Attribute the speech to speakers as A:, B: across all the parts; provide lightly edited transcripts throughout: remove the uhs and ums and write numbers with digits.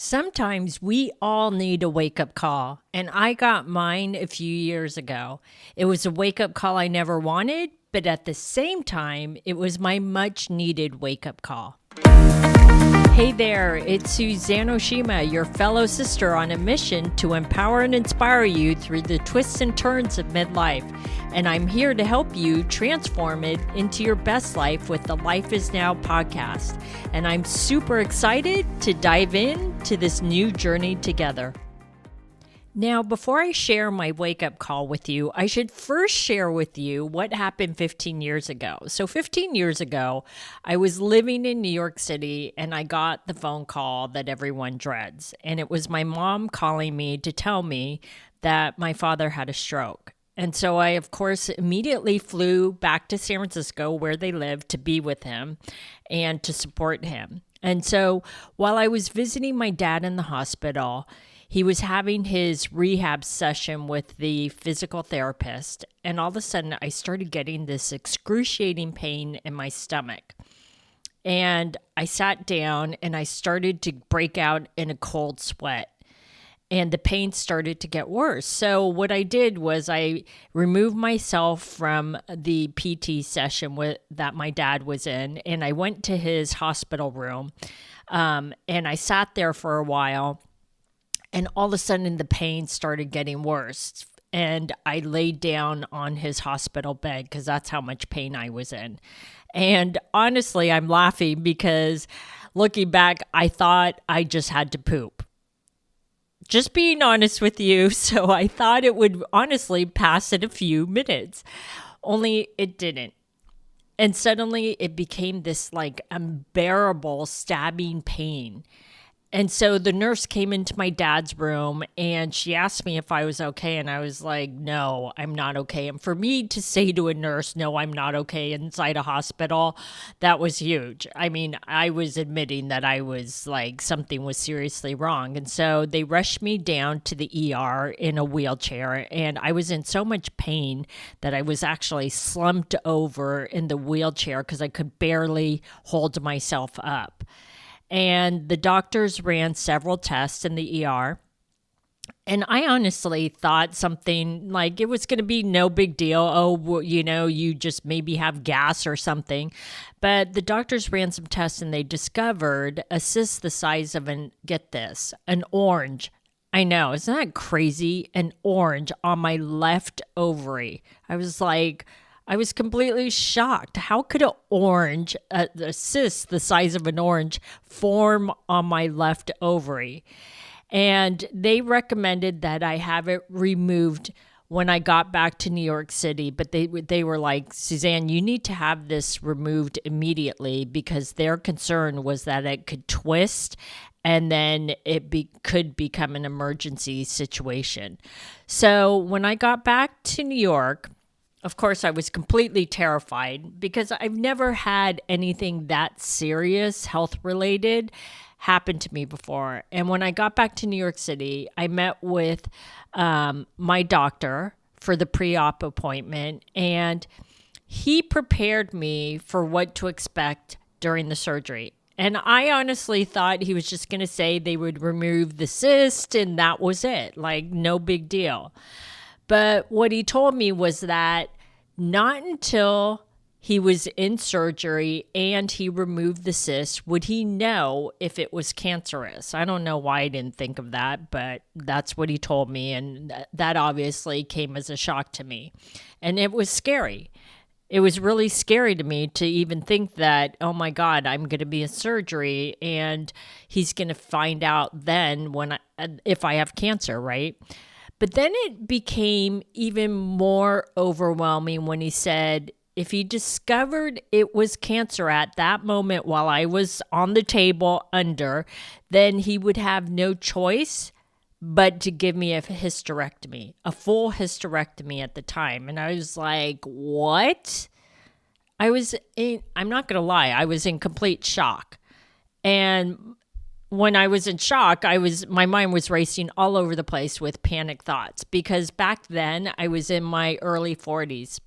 A: Sometimes we all need a wake up call, and I got mine a few years ago. It was a wake up call I never wanted, but at the same time, it was my much needed wake up call. Hey there, it's Suzanne Oshima, your fellow sister on a mission to empower and inspire you through the twists and turns of midlife. And I'm here to help you transform it into your best life with the Life is Now podcast. And I'm super excited to dive into this new journey together. Now, before I share my wake-up call with you, I should first share with you what happened 15 years ago. So 15 years ago, I was living in New York City and I got the phone call that everyone dreads. And it was my mom calling me to tell me that my father had a stroke. And so I, of course, immediately flew back to San Francisco where they live to be with him and to support him. And so while I was visiting my dad in the hospital, he was having his rehab session with the physical therapist, and all of a sudden I started getting this excruciating pain in my stomach. And I sat down and I started to break out in a cold sweat, and the pain started to get worse. So what I did was I removed myself from the PT session that my dad was in, and I went to his hospital room, and I sat there for a while. And all of a sudden, the pain started getting worse. And I laid down on his hospital bed because that's how much pain I was in. And honestly, I'm laughing because looking back, I thought I just had to poop. Just being honest with you. So I thought it would honestly pass in a few minutes. Only it didn't. And suddenly it became this like unbearable stabbing pain. And so the nurse came into my dad's room and she asked me if I was okay. And I was like, no, I'm not okay. And for me to say to a nurse, no, I'm not okay inside a hospital, that was huge. I mean, I was admitting that I was like, something was seriously wrong. And so they rushed me down to the ER in a wheelchair. And I was in so much pain that I was actually slumped over in the wheelchair because I could barely hold myself up. And the doctors ran several tests in the ER. And I honestly thought something like it was going to be no big deal. Oh, well, you just maybe have gas or something. But the doctors ran some tests and they discovered a cyst the size of get this, an orange. I know, isn't that crazy? An orange on my left ovary. I was completely shocked. How could an orange, a cyst the size of an orange, form on my left ovary? And they recommended that I have it removed when I got back to New York City. But they were like, Suzanne, you need to have this removed immediately because their concern was that it could twist and then it could become an emergency situation. So when I got back to New York, of course, I was completely terrified because I've never had anything that serious, health-related, happen to me before. And when I got back to New York City, I met with my doctor for the pre-op appointment, and he prepared me for what to expect during the surgery. And I honestly thought he was just going to say they would remove the cyst and that was it, like no big deal. But what he told me was that not until he was in surgery and he removed the cyst would he know if it was cancerous. I don't know why I didn't think of that, but that's what he told me. And that obviously came as a shock to me. And it was scary. It was really scary to me to even think that, oh my God, I'm going to be in surgery and he's going to find out then if I have cancer, right? But then it became even more overwhelming when he said if he discovered it was cancer at that moment while I was on the table then he would have no choice but to give me a hysterectomy, a full hysterectomy at the time. And I was like, what? I'm not going to lie, I was in complete shock. And when I was in shock, my mind was racing all over the place with panic thoughts because back then I was in my early 40s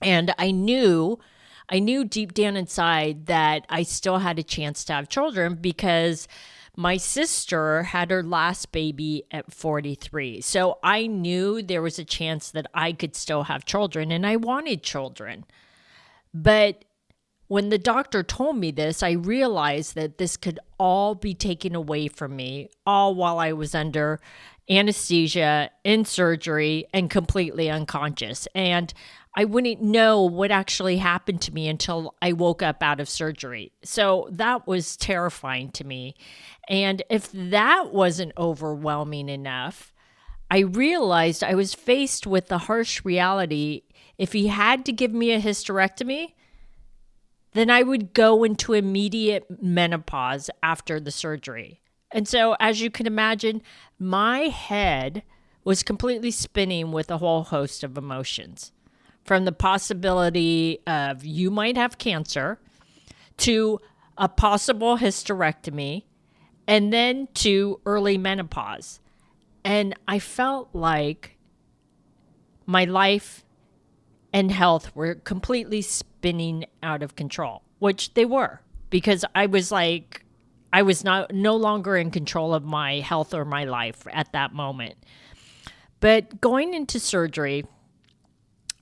A: and I knew deep down inside that I still had a chance to have children because My sister had her last baby at 43. So I knew there was a chance that I could still have children, and I wanted children. But when the doctor told me this, I realized that this could all be taken away from me, all while I was under anesthesia, in surgery, and completely unconscious. And I wouldn't know what actually happened to me until I woke up out of surgery. So that was terrifying to me. And if that wasn't overwhelming enough, I realized I was faced with the harsh reality. If he had to give me a hysterectomy, then I would go into immediate menopause after the surgery. And so, as you can imagine, my head was completely spinning with a whole host of emotions, from the possibility of you might have cancer to a possible hysterectomy and then to early menopause. And I felt like my life and health were completely spinning out of control, which they were, because I was no longer in control of my health or my life at that moment. But going into surgery,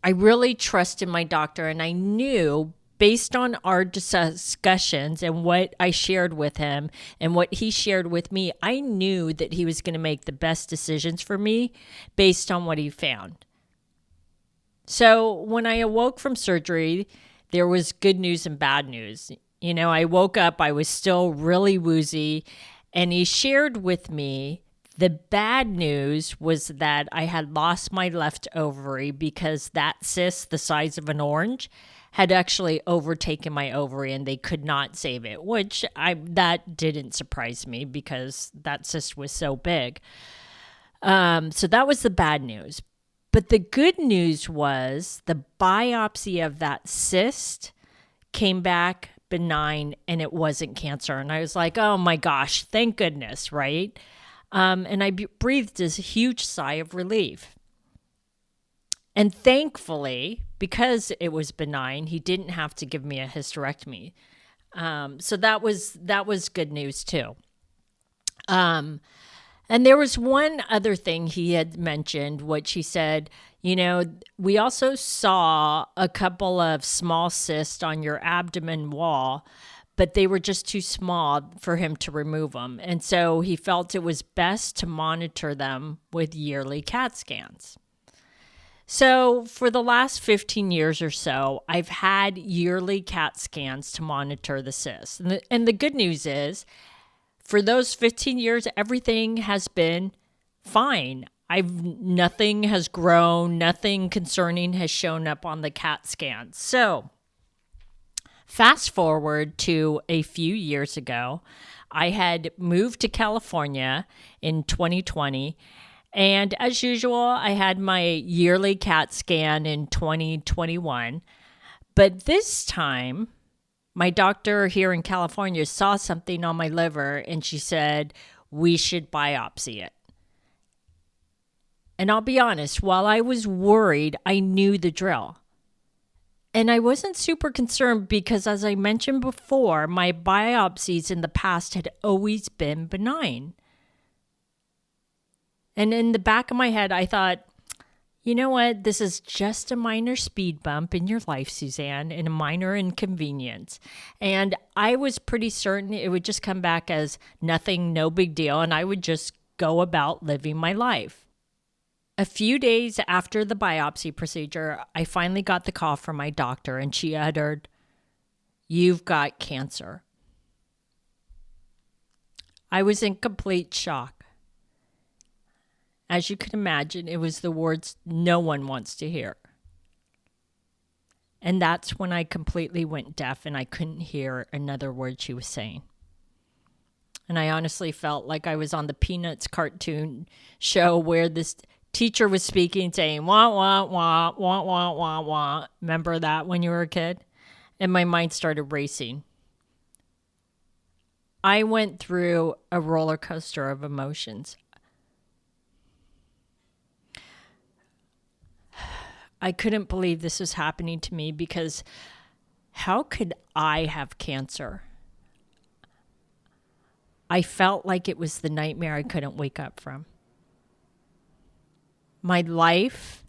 A: I really trusted my doctor, and I knew, based on our discussions and what I shared with him and what he shared with me, I knew that he was going to make the best decisions for me based on what he found. So when I awoke from surgery, there was good news and bad news. You know, I woke up, I was still really woozy, and he shared with me the bad news was that I had lost my left ovary because that cyst, the size of an orange, had actually overtaken my ovary and they could not save it, which that didn't surprise me because that cyst was so big. So that was the bad news. But the good news was the biopsy of that cyst came back benign and it wasn't cancer. And I was like, oh my gosh, thank goodness, right? And I breathed this huge sigh of relief. And thankfully, because it was benign, he didn't have to give me a hysterectomy. So that was good news too. And there was one other thing he had mentioned, which he said, you know, we also saw a couple of small cysts on your abdomen wall, but they were just too small for him to remove them. And so he felt it was best to monitor them with yearly CAT scans. So for the last 15 years or so, I've had yearly CAT scans to monitor the cysts. And the good news is, for those 15 years, everything has been fine. Nothing has grown, nothing concerning has shown up on the CAT scans. So fast forward to a few years ago, I had moved to California in 2020. And as usual, I had my yearly CAT scan in 2021. But this time, my doctor here in California saw something on my liver and she said, we should biopsy it. And I'll be honest, while I was worried, I knew the drill. And I wasn't super concerned because, as I mentioned before, my biopsies in the past had always been benign. And in the back of my head, I thought, you know what? This is just a minor speed bump in your life, Suzanne, and a minor inconvenience. And I was pretty certain it would just come back as nothing, no big deal, and I would just go about living my life. A few days after the biopsy procedure, I finally got the call from my doctor, and she uttered, "You've got cancer." I was in complete shock. As you can imagine, it was the words no one wants to hear. And that's when I completely went deaf and I couldn't hear another word she was saying. And I honestly felt like I was on the Peanuts cartoon show where this teacher was speaking, saying, wah, wah, wah, wah, wah, wah, wah. Remember that when you were a kid? And my mind started racing. I went through a roller coaster of emotions. I couldn't believe this was happening to me because how could I have cancer? I felt like it was the nightmare I couldn't wake up from. My life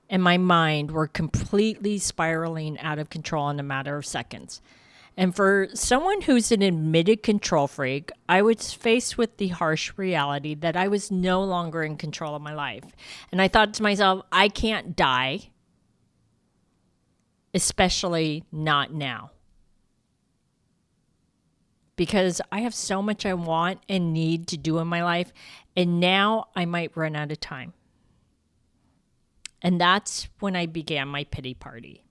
A: and my mind were completely spiraling out of control in a matter of seconds. And for someone who's an admitted control freak, I was faced with the harsh reality that I was no longer in control of my life. And I thought to myself, I can't die, especially not now. Because I have so much I want and need to do in my life, and now I might run out of time. And that's when I began my pity party.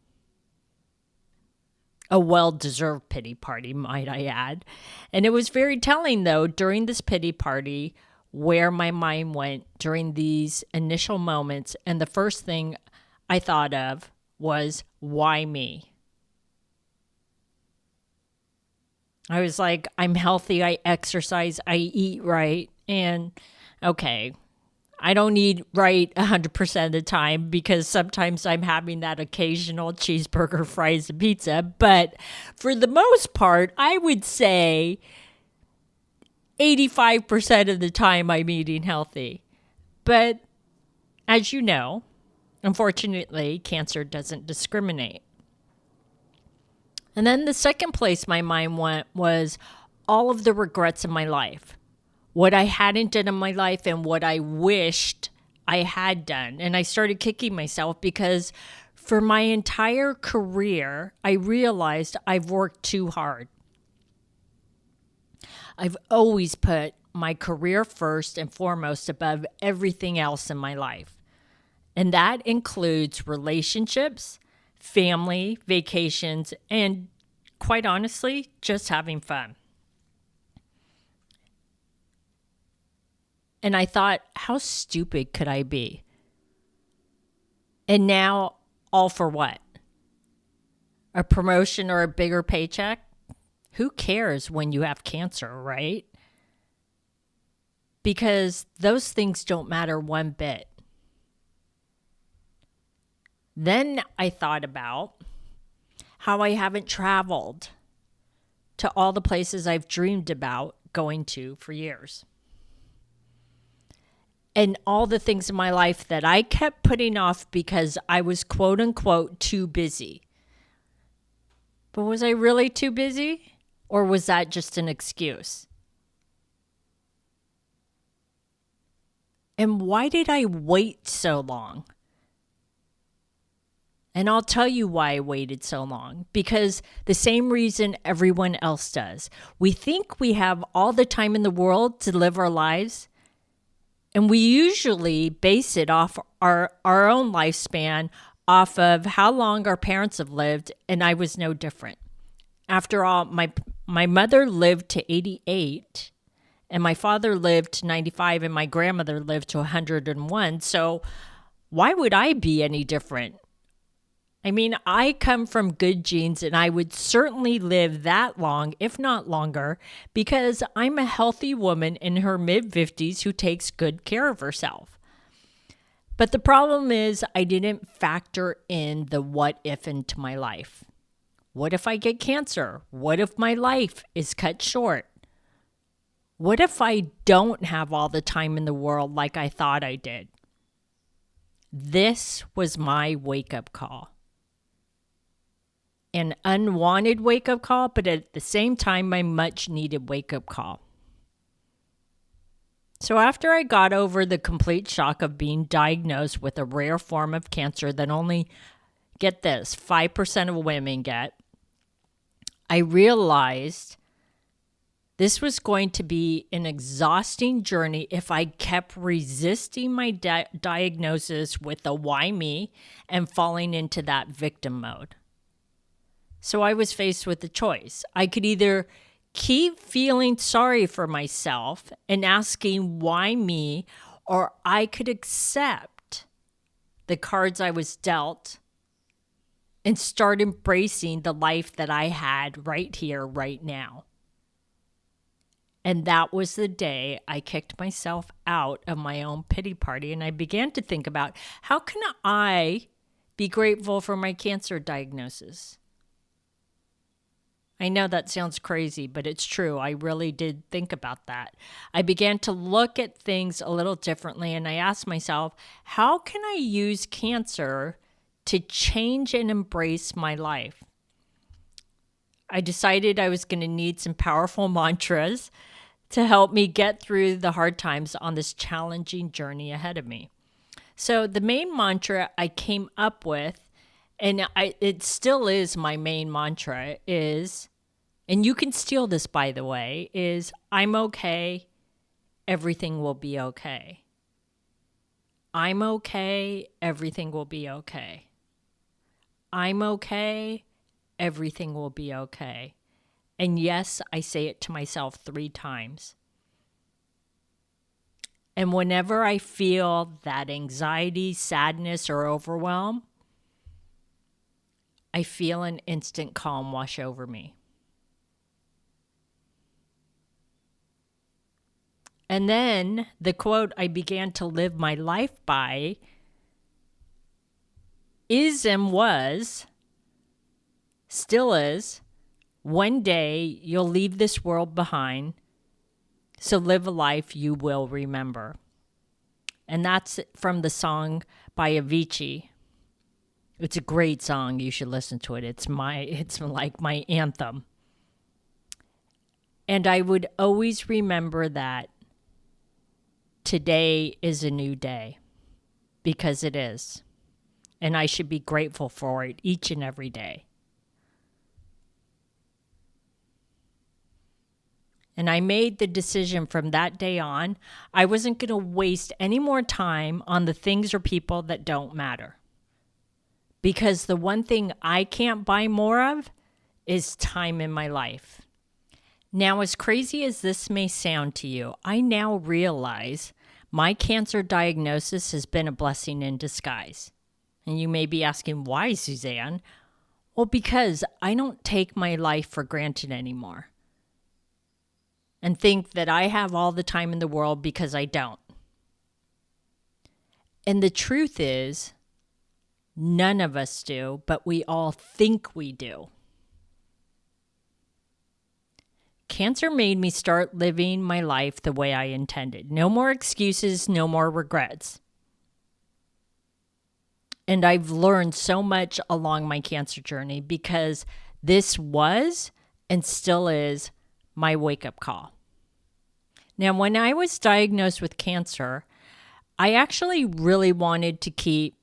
A: A well-deserved pity party, might I add. And it was very telling, though, during this pity party, where my mind went during these initial moments. And the first thing I thought of was, why me? I was like, I'm healthy, I exercise, I eat right, and okay, I don't eat right 100% of the time because sometimes I'm having that occasional cheeseburger, fries, and pizza, but for the most part, I would say 85% of the time I'm eating healthy. But as you know, unfortunately, cancer doesn't discriminate. And then the second place my mind went was all of the regrets in my life, what I hadn't done in my life and what I wished I had done. And I started kicking myself because for my entire career, I realized I've worked too hard. I've always put my career first and foremost above everything else in my life. And that includes relationships, family, vacations, and quite honestly, just having fun. And I thought, how stupid could I be? And now, all for what? A promotion or a bigger paycheck? Who cares when you have cancer, right? Because those things don't matter one bit. Then I thought about how I haven't traveled to all the places I've dreamed about going to for years. And all the things in my life that I kept putting off because I was quote unquote too busy. But was I really too busy? Or was that just an excuse? And why did I wait so long? And I'll tell you why I waited so long. Because the same reason everyone else does. We think we have all the time in the world to live our lives. And we usually base it off our own lifespan, off of how long our parents have lived. And I was no different. After all, my mother lived to 88. And my father lived to 95. And my grandmother lived to 101. So why would I be any different? I mean, I come from good genes and I would certainly live that long, if not longer, because I'm a healthy woman in her mid-50s who takes good care of herself. But the problem is I didn't factor in the what if into my life. What if I get cancer? What if my life is cut short? What if I don't have all the time in the world like I thought I did? This was my wake-up call. An unwanted wake-up call, but at the same time, my much-needed wake-up call. So after I got over the complete shock of being diagnosed with a rare form of cancer that only, get this, 5% of women get, I realized this was going to be an exhausting journey if I kept resisting my diagnosis with a why me and falling into that victim mode. So I was faced with a choice. I could either keep feeling sorry for myself and asking why me, or I could accept the cards I was dealt and start embracing the life that I had right here, right now. And that was the day I kicked myself out of my own pity party, and I began to think about how can I be grateful for my cancer diagnosis? I know that sounds crazy, but it's true. I really did think about that. I began to look at things a little differently, and I asked myself, how can I use cancer to change and embrace my life? I decided I was going to need some powerful mantras to help me get through the hard times on this challenging journey ahead of me. So the main mantra I came up with, and it still is my main mantra, is, and you can steal this, by the way, is I'm okay, everything will be okay. I'm okay, everything will be okay. I'm okay, everything will be okay. And yes, I say it to myself 3 times. And whenever I feel that anxiety, sadness, or overwhelm, I feel an instant calm wash over me. And then the quote I began to live my life by is and was, still is, one day you'll leave this world behind, so live a life you will remember. And that's from the song by Avicii. It's a great song. You should listen to it. It's like my anthem. And I would always remember that today is a new day, because it is. And I should be grateful for it each and every day. And I made the decision from that day on, I wasn't going to waste any more time on the things or people that don't matter. Because the one thing I can't buy more of is time in my life. Now, as crazy as this may sound to you, I now realize my cancer diagnosis has been a blessing in disguise. And you may be asking, why, Suzanne? Well, because I don't take my life for granted anymore and think that I have all the time in the world, because I don't. And the truth is, none of us do, but we all think we do. Cancer made me start living my life the way I intended. No more excuses, no more regrets. And I've learned so much along my cancer journey, because this was and still is my wake-up call. Now, when I was diagnosed with cancer, I actually really wanted to keep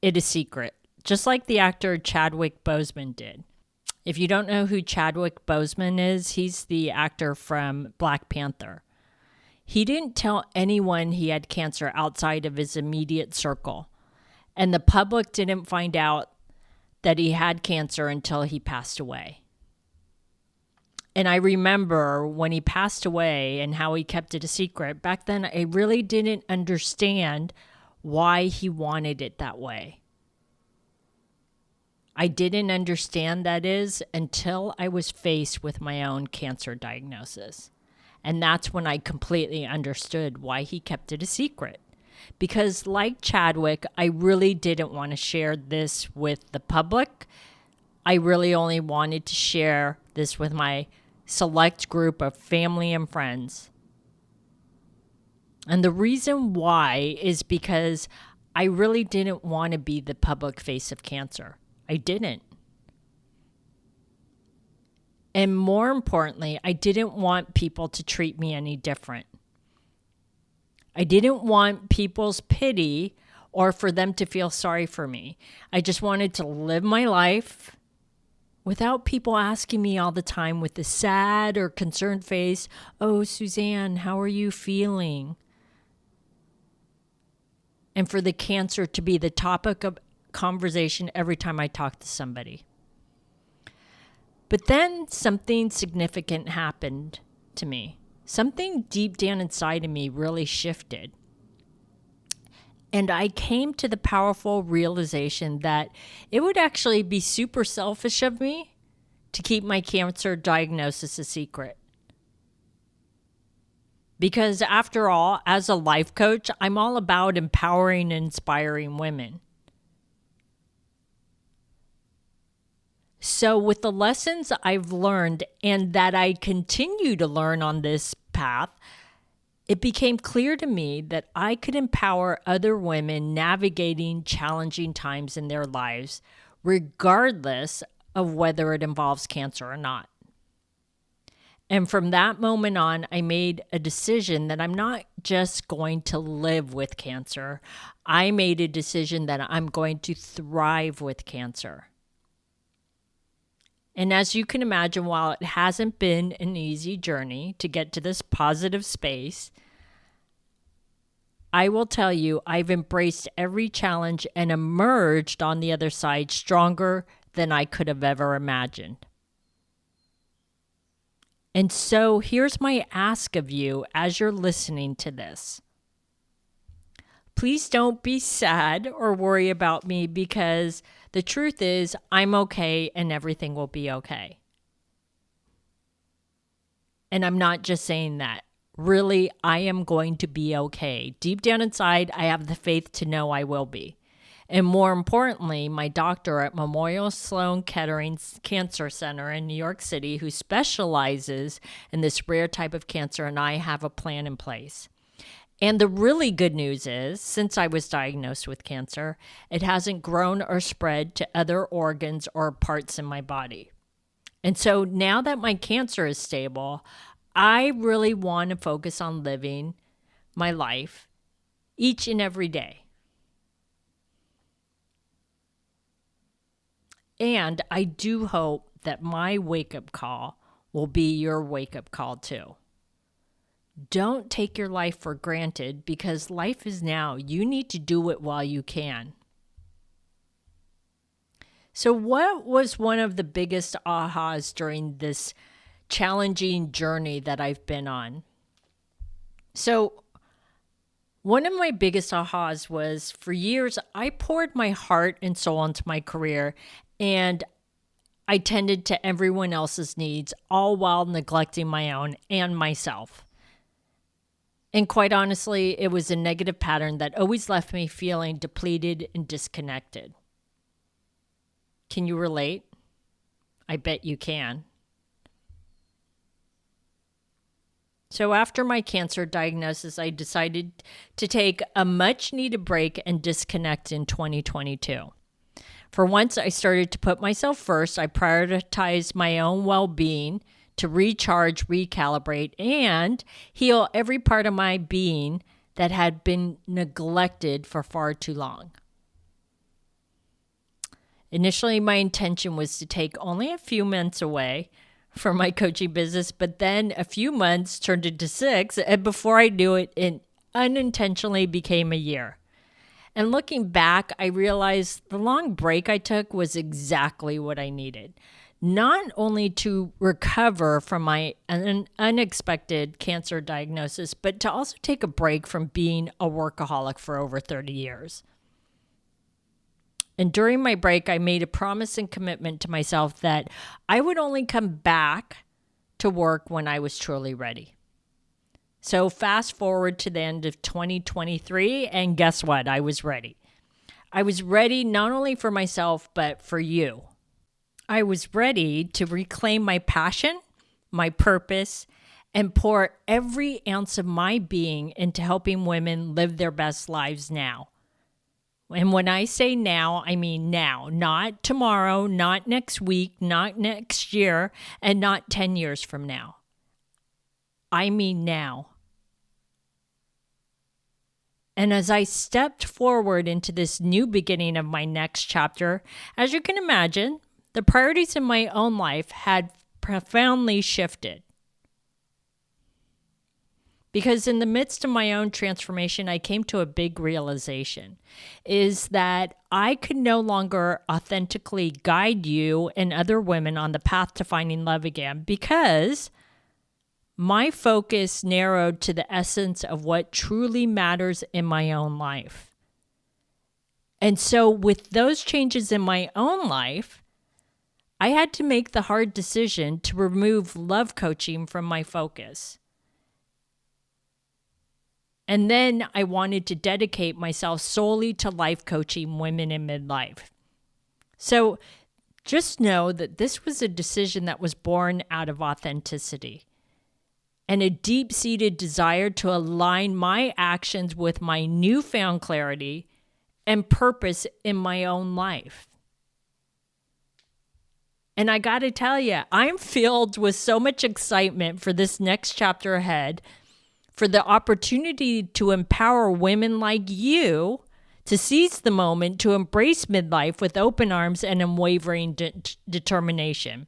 A: it a secret, just like the actor Chadwick Boseman did. If you don't know who Chadwick Boseman is, he's the actor from Black Panther. He didn't tell anyone he had cancer outside of his immediate circle, and the public didn't find out that he had cancer until he passed away. And I remember when he passed away and how he kept it a secret. Back then, I really didn't understand why he wanted it that way. I didn't understand, that is, until I was faced with my own cancer diagnosis. And that's when I completely understood why he kept it a secret. Because like Chadwick, I really didn't want to share this with the public. I really only wanted to share this with my select group of family and friends. And the reason why is because I really didn't want to be the public face of cancer. I didn't. And more importantly, I didn't want people to treat me any different. I didn't want people's pity or for them to feel sorry for me. I just wanted to live my life without people asking me all the time with a sad or concerned face, "Oh, Suzanne, how are you feeling?" And for the cancer to be the topic of conversation every time I talk to somebody. But then something significant happened to me. Something deep down inside of me really shifted. And I came to the powerful realization that it would actually be super selfish of me to keep my cancer diagnosis a secret. Because after all, as a life coach, I'm all about empowering and inspiring women. So, with the lessons I've learned and that I continue to learn on this path, it became clear to me that I could empower other women navigating challenging times in their lives, regardless of whether it involves cancer or not. And from that moment on, I made a decision that I'm not just going to live with cancer. I made a decision that I'm going to thrive with cancer. And as you can imagine, while it hasn't been an easy journey to get to this positive space, I will tell you, I've embraced every challenge and emerged on the other side stronger than I could have ever imagined. And so here's my ask of you as you're listening to this. Please don't be sad or worry about me, because the truth is I'm okay and everything will be okay. And I'm not just saying that. Really, I am going to be okay. Deep down inside, I have the faith to know I will be. And more importantly, my doctor at Memorial Sloan Kettering Cancer Center in New York City, who specializes in this rare type of cancer, and I have a plan in place. And the really good news is, since I was diagnosed with cancer, it hasn't grown or spread to other organs or parts in my body. And so now that my cancer is stable, I really want to focus on living my life each and every day. And I do hope that my wake-up call will be your wake-up call too. Don't take your life for granted, because life is now. You need to do it while you can. So what was one of the biggest ahas during this challenging journey that I've been on? So one of my biggest ahas was, for years, I poured my heart and soul into my career, and I tended to everyone else's needs, all while neglecting my own and myself. And quite honestly, it was a negative pattern that always left me feeling depleted and disconnected. Can you relate? I bet you can. So after my cancer diagnosis, I decided to take a much needed break and disconnect in 2022. For once, I started to put myself first. I prioritized my own well-being to recharge, recalibrate, and heal every part of my being that had been neglected for far too long. Initially, my intention was to take only a few months away from my coaching business, but then a few months turned into 6, and before I knew it, it unintentionally became a year. And looking back, I realized the long break I took was exactly what I needed. Not only to recover from my unexpected cancer diagnosis, but to also take a break from being a workaholic for over 30 years. And during my break, I made a promise and commitment to myself that I would only come back to work when I was truly ready. So fast forward to the end of 2023, and guess what? I was ready. I was ready not only for myself, but for you. I was ready to reclaim my passion, my purpose, and pour every ounce of my being into helping women live their best lives now. And when I say now, I mean now, not tomorrow, not next week, not next year, and not 10 years from now. I mean now. And as I stepped forward into this new beginning of my next chapter, as you can imagine, the priorities in my own life had profoundly shifted. Because in the midst of my own transformation, I came to a big realization, is that I could no longer authentically guide you and other women on the path to finding love again, because my focus narrowed to the essence of what truly matters in my own life. And so with those changes in my own life, I had to make the hard decision to remove love coaching from my focus. And then I wanted to dedicate myself solely to life coaching women in midlife. So Just know that this was a decision that was born out of authenticity and a deep-seated desire to align my actions with my newfound clarity and purpose in my own life. And I got to tell you, I'm filled with so much excitement for this next chapter ahead, for the opportunity to empower women like you to seize the moment to embrace midlife with open arms and unwavering determination.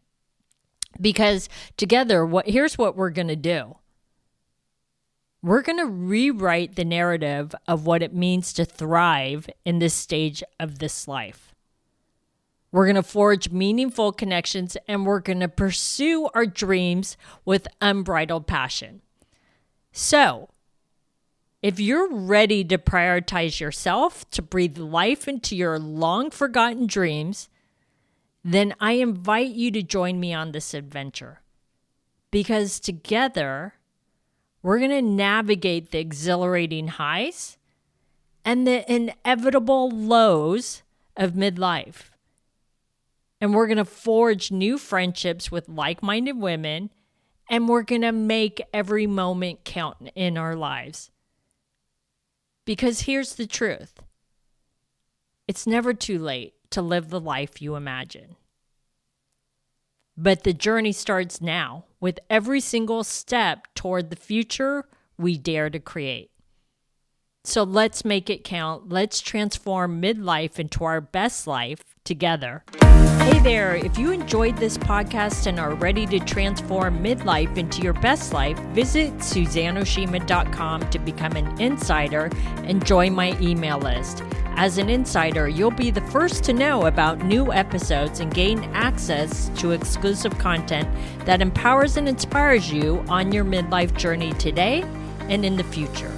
A: Because together, here's what we're going to do. We're going to rewrite the narrative of what it means to thrive in this stage of this life. We're going to forge meaningful connections, and we're going to pursue our dreams with unbridled passion. So, if you're ready to prioritize yourself, to breathe life into your long-forgotten dreams, then I invite you to join me on this adventure. Because together, we're going to navigate the exhilarating highs and the inevitable lows of midlife. And we're going to forge new friendships with like-minded women, and we're going to make every moment count in our lives. Because here's the truth. It's never too late to live the life you imagine. But the journey starts now with every single step toward the future we dare to create. So let's make it count. Let's transform midlife into our best life together. Hey there, if you enjoyed this podcast and are ready to transform midlife into your best life, visit SuzanneOshima.com to become an insider and join my email list. As an insider, you'll be the first to know about new episodes and gain access to exclusive content that empowers and inspires you on your midlife journey today and in the future.